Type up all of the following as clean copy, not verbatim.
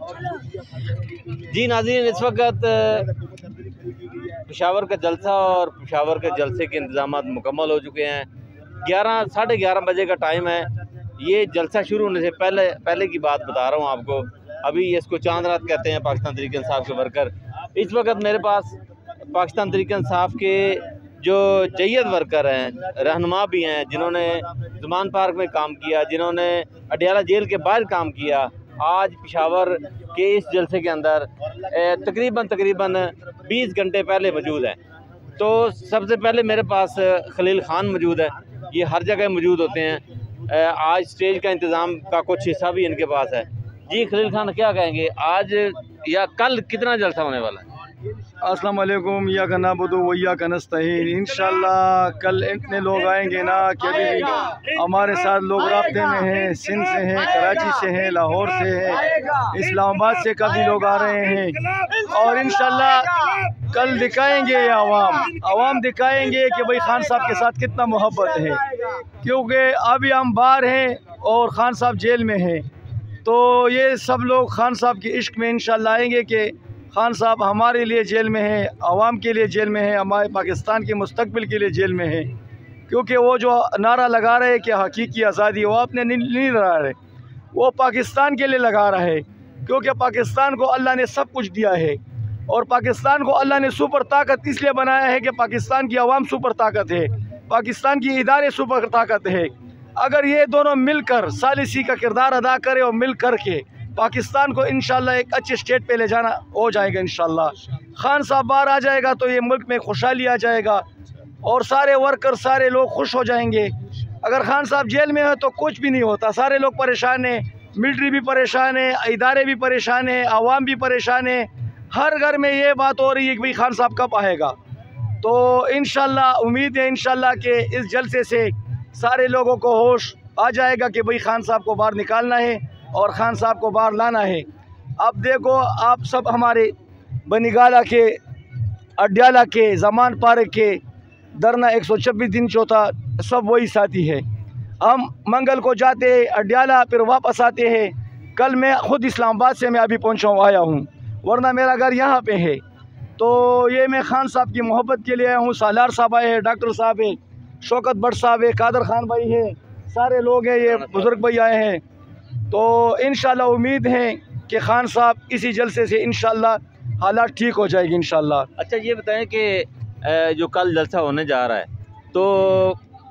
जी नाज़रीन, इस वक्त पेशावर का जलसा और पेशावर के जलसे के इंतजाम मुकम्मल हो चुके हैं। 11 साढ़े 11 बजे का टाइम है। ये जलसा शुरू होने से पहले की बात बता रहा हूँ आपको। अभी इसको चांद रात कहते हैं पाकिस्तान तहरीक इंसाफ के वर्कर। इस वक्त मेरे पास पाकिस्तान तहरीक इंसाफ के जो जय्यद वर्कर हैं, रहनुमा भी हैं, जिन्होंने ज़मान पार्क में काम किया, जिन्होंने अडियाला जेल के बाहर काम किया, आज पेशावर के इस जलसे के अंदर तकरीबन 20 घंटे पहले मौजूद हैं। तो सबसे पहले मेरे पास खलील खान मौजूद है। ये हर जगह मौजूद होते हैं। आज स्टेज का इंतज़ाम का कुछ हिस्सा भी इनके पास है। जी खलील खान, क्या कहेंगे, आज या कल कितना जलसा होने वाला है? अस्सलाम वालेकुम, या का नाबुदु व या का नस्तईन। इंशाल्लाह कल इतने लोग आएंगे ना कि अभी भी हमारे साथ लोग राब्ते में हैं, सिंध से हैं, कराची से हैं, लाहौर से हैं, इस्लामाबाद से काफ़ी लोग आ रहे हैं। और इंशाल्लाह कल दिखाएंगे आवाम दिखाएंगे कि भाई खान साहब के साथ कितना मोहब्बत है, क्योंकि अभी हम बाहर हैं और खान साहब जेल में हैं। तो ये सब लोग खान साहब के इश्क में इंशाल्लाह आएंगे कि खान साहब हमारे लिए जेल में हैं, आवाम के लिए जेल में हैं, हमारे पाकिस्तान के मुस्तकबिल के लिए जेल में हैं। क्योंकि वो जो नारा लगा रहे कि हकीकी आज़ादी, वो आपने नहीं लगा रहे, वो पाकिस्तान के लिए लगा रहा है। क्योंकि पाकिस्तान को अल्लाह ने सब कुछ दिया है और पाकिस्तान को अल्लाह ने सुपर ताकत इसलिए बनाया है कि पाकिस्तान की आवाम सुपर ताकत है, पाकिस्तान की इदारे सुपर ताकत है। अगर ये दोनों मिलकर सालिसी का किरदार अदा करें और मिल कर के पाकिस्तान को इंशाल्लाह एक अच्छे स्टेट पे ले जाना हो जाएगा। इंशाल्लाह खान साहब बाहर आ जाएगा तो ये मुल्क में खुशहाली आ जाएगा और सारे वर्कर, सारे लोग खुश हो जाएंगे। अगर खान साहब जेल में है तो कुछ भी नहीं होता, सारे लोग परेशान हैं, मिलिट्री भी परेशान है, इदारे भी परेशान है, आवाम भी परेशान है। हर घर में ये बात हो रही है कि भाई खान साहब कब आएगा। तो इंशाल्लाह उम्मीद है इंशाल्लाह के इस जलसे से सारे लोगों को होश आ जाएगा कि भाई खान साहब को बाहर निकालना है और ख़ान साहब को बाहर लाना है। अब देखो, आप सब हमारे बनीगाला के, अडियाला के, ज़मान पार्क के, धरना 126 दिन चौथा, सब वही साथी है। हम मंगल को जाते हैं अडियाला, फिर वापस आते हैं। कल मैं ख़ुद इस्लामाबाद से मैं अभी आया हूँ, वरना मेरा घर यहाँ पे है। तो ये मैं खान साहब की मोहब्बत के लिए आया हूँ। सालार साहब आए हैं, डॉक्टर साहब है, शौकत भट्ट साहब है, कादर खान भाई है, सारे लोग हैं, ये बुज़ुर्ग भाई आए हैं। तो इंशाल्लाह उम्मीद है कि खान साहब इसी जलसे से इंशाल्लाह हालात ठीक हो जाएगी इंशाल्लाह। अच्छा, ये बताएं कि जो कल जलसा होने जा रहा है तो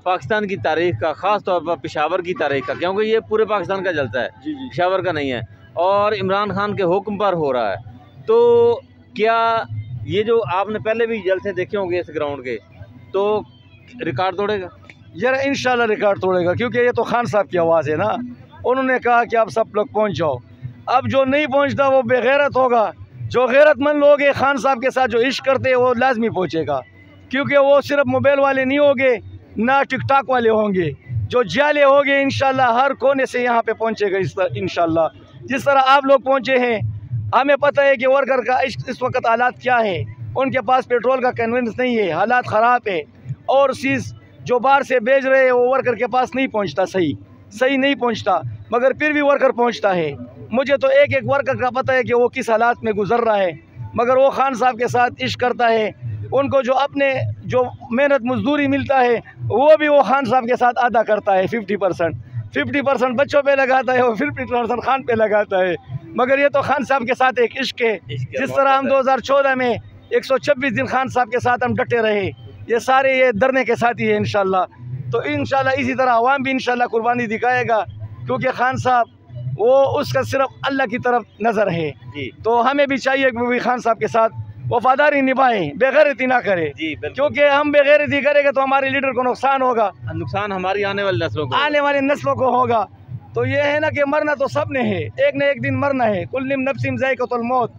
पाकिस्तान की तारीख का, ख़ास तौर पर पेशावर की तारीख का, क्योंकि ये पूरे पाकिस्तान का जलसा है, पेशावर का नहीं है, और इमरान खान के हुक्म पर हो रहा है, तो क्या ये जो आपने पहले भी जलसे देखे होंगे इस ग्राउंड के, तो रिकॉर्ड तोड़ेगा? यार इंशाल्लाह रिकॉर्ड तोड़ेगा, क्योंकि ये तो खान साहब की आवाज़ है ना। उन्होंने कहा कि आप सब लोग पहुंच जाओ। अब जो नहीं पहुंचता वो बेगैरत होगा। जो गैरतमंद लोग हैं खान साहब के साथ जो इश्क करते हैं वो लाजमी पहुंचेगा, क्योंकि वो सिर्फ मोबाइल वाले नहीं होंगे, ना टिकटॉक वाले होंगे, जो जाले होंगे इंशाल्लाह हर कोने से यहाँ पे पहुंचेगा इंशाल्लाह। जिस तरह आप लोग पहुंचे हैं, हमें पता है कि वर्कर का इस वक्त हालात क्या है। उनके पास पेट्रोल का कन्वीनियंस नहीं है, हालात ख़राब है, और चीज़ जो बाहर से भेज रहे हैं वो वर्कर के पास नहीं पहुँचता, सही नहीं पहुंचता, मगर फिर भी वर्कर पहुंचता है। मुझे तो एक एक वर्कर का पता है कि वो किस हालात में गुजर रहा है, मगर वो खान साहब के साथ इश्क करता है। उनको जो अपने जो मेहनत मजदूरी मिलता है वो भी वो खान साहब के साथ अदा करता है। 50% बच्चों पे लगाता है और 50% खान पे लगाता है। मगर ये तो खान साहब के साथ एक इश्क है। जिस तरह हम 2014 में 126 दिन खान साहब के साथ हम डटे रहे, ये सारे ये धरने के साथी है इंशाल्लाह। तो इंशाल्लाह इसी तरह आवाम भी इंशाल्लाह कुर्बानी दिखाएगा, क्योंकि खान साहब वो उसका सिर्फ अल्लाह की तरफ नज़र है जी। तो हमें भी चाहिए कि भी खान साहब के साथ वफादारी निभाएं, बेगैरती ना करें, क्योंकि हम बेगैरती करेंगे तो हमारे लीडर को नुकसान होगा, नुकसान हमारी आने वाली नस्लों को होगा। तो ये है ना कि मरना तो सब ने है, एक न एक दिन मरना है, कुल्लु नफ्सिन ज़ाइक़तुल मौत।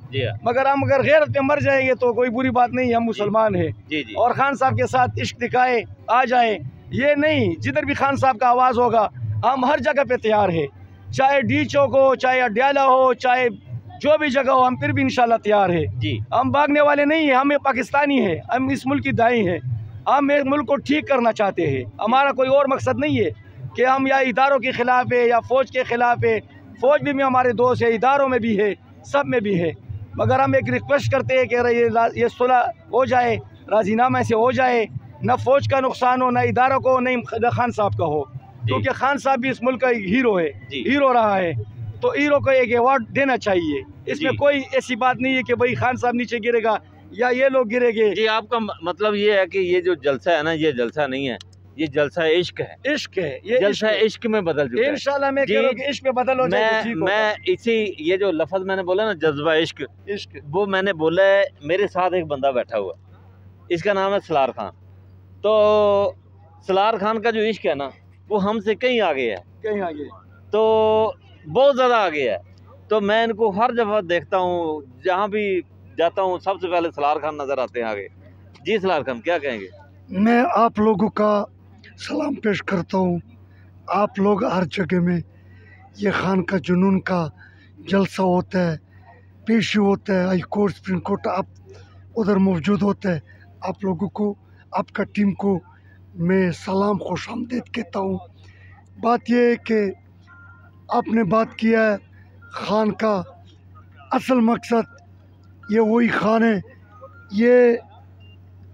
मगर हम अगर गैरत पे मर जाएंगे तो कोई बुरी बात नहीं है, हम मुसलमान हैं। और खान साहब के साथ इश्क दिखाए, आ जाए, ये नहीं, जिधर भी खान साहब का आवाज़ होगा हम हर जगह पे तैयार है, चाहे डी चौक हो, चाहे अडियाला हो, चाहे जो भी जगह हो, हम फिर भी इंशाल्लाह तैयार है जी। हम भागने वाले नहीं है, हम पाकिस्तानी है, हम इस मुल्क की दाई हैं, हम एक मुल्क को ठीक करना चाहते हैं। हमारा कोई और मकसद नहीं है कि हम या इदारों के ख़िलाफ़ है या फ़ौज के ख़िलाफ़ है। फ़ौज भी हमारे दोस्त है, इदारों में भी है, सब में भी है, मगर हम एक रिक्वेस्ट करते हैं कि ये सुलह हो जाए, राजीनामा से हो जाए, न फौज का नुकसान हो, न इदारों को, न खान साहब का हो, क्योंकि खान साहब भी इस मुल्क का हीरो है, हीरो रहा है, तो हीरो को एक अवार्ड देना चाहिए। इसमें कोई ऐसी बात नहीं है कि भाई खान साहब नीचे गिरेगा या ये लोग गिरेंगे। जी, आपका मतलब ये है कि ये जो जलसा है ना, ये जलसा नहीं है, ये जलसा इश्क है। इश्क है, ये जलसा इश्क में बदल चुका है। इंशाल्लाह मैं कह रहा हूं कि इश्क में बदल हो जाए। मैं इसी ये जो लफ्ज मैंने बोला ना, जज्बा इश्क, वो मैंने बोला है। मेरे साथ एक बंदा बैठा हुआ, इसका नाम है सलार खान। तो सलार खान का जो इश्क है ना, वो हमसे कहीं आगे है, कहीं आगे, तो बहुत ज़्यादा आगे है। तो मैं इनको हर जगह देखता हूँ, जहाँ भी जाता हूँ सबसे पहले सलार खान नज़र आते हैं आगे। जी सलार खान, क्या कहेंगे? मैं आप लोगों का सलाम पेश करता हूँ। आप लोग हर जगह में ये खान का जुनून का जलसा होता है, पेशी होता है, हाई कोर्ट, सुप्रीम कोर्ट, आप उधर मौजूद होते हैं। आप लोगों को, आपका टीम को मैं सलाम खुश आमदीद कहता हूँ। बात यह है कि आपने बात किया है खान का, असल मकसद ये वही खान है, ये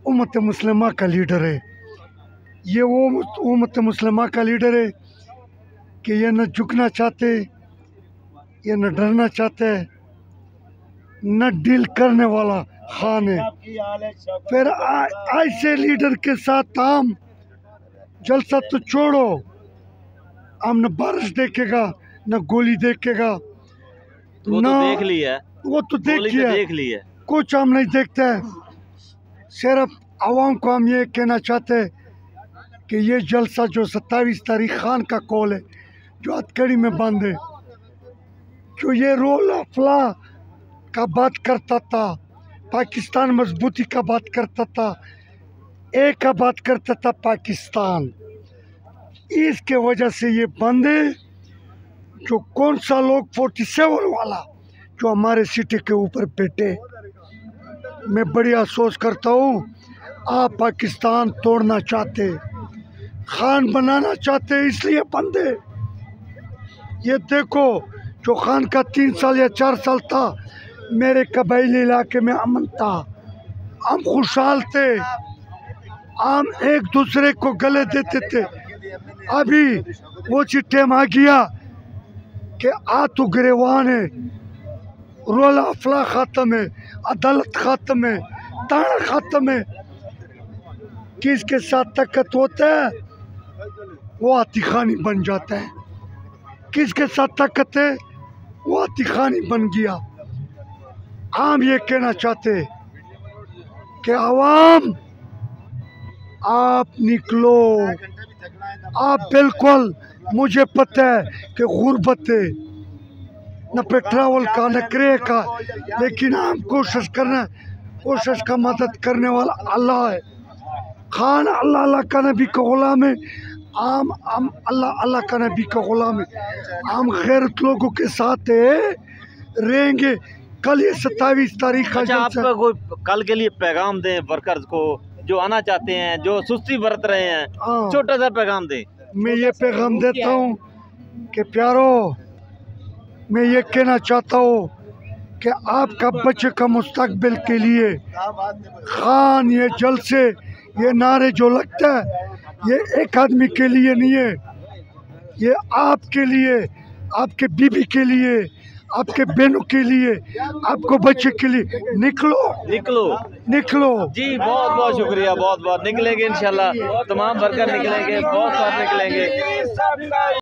उम्मत मुस्लिमा का लीडर है, ये वो उम्मत मुस्लिमा का लीडर है कि ये न झुकना चाहते, ये न डरना चाहते, न डील करने वाला खान है। फिर ऐसे लीडर के साथ हम जलसा तो छोड़ो, हम न बारिश देखेगा, न गोली देखेगा, वो तो देख लिया, वो तो देख लिया, कुछ हम नहीं देखते। सिर्फ आवाम को हम ये कहना चाहते हैं कि ये जलसा जो 27 तारीख खान का कॉल है, जो हथकड़ी में बंद है, जो ये रोल अफला का बात करता था, पाकिस्तान मजबूती का बात करता था, एक का बात करता था पाकिस्तान, इसके वजह से ये बंद है। जो कौन सा लोग 47 वाला जो हमारे सिटी के ऊपर बैठे, मैं बड़ी अफसोस करता हूँ। आप पाकिस्तान तोड़ना चाहते, खान बनाना चाहते, इसलिए बंदे। ये देखो, जो खान का 3 साल या 4 साल था, मेरे कबायली इलाके में अमन था, हम खुशहाल थे, हम एक दूसरे को गले देते थे। अभी वो टाइम आ गया कि आतू गिरेवान है, रोला अफला ख़त्म है, अदालत ख़त्म है, ताना ख़त्म है। किसके साथ ताकत होता है वो आतिखानी बन जाता है, किसके साथ ताकत है वो आतिखानी बन गया। हम ये कहना चाहते कि आवाम आप निकलो, आप बिल्कुल, मुझे पता है कि गुर्बत है, न पेट्रोल का न क्रय का, लेकिन हम कोशिश करना, कोशिश का मदद करने वाला अल्लाह है। खान अल्लाह अल्लाह का नबी का गुलाम है, हम अल्लाह अल्लाह का नबी का गुलाम है। हम गैरत लोगों के साथ रहेंगे। कल ये 27 तारीख का आप कोई कल के लिए पैगाम दें वर्कर्स को जो आना चाहते हैं, जो सुस्ती बरत रहे हैं, छोटा सा पैगाम दें। मैं ये पैगाम देता हूँ कि प्यारो, मैं ये कहना चाहता हूँ कि आपका बच्चे का मुस्तकबिल के लिए खान, ये जलसे, ये नारे जो लगता है, ये एक आदमी के लिए नहीं है, ये आपके लिए, आपके बीबी के लिए, आपके बहनों के लिए, आपको बच्चे के लिए। निकलो निकलो निकलो। जी, बहुत बहुत शुक्रिया, बहुत बहुत निकलेंगे इंशाल्लाह, तमाम वर्कर निकलेंगे, बहुत सारे निकलेंगे।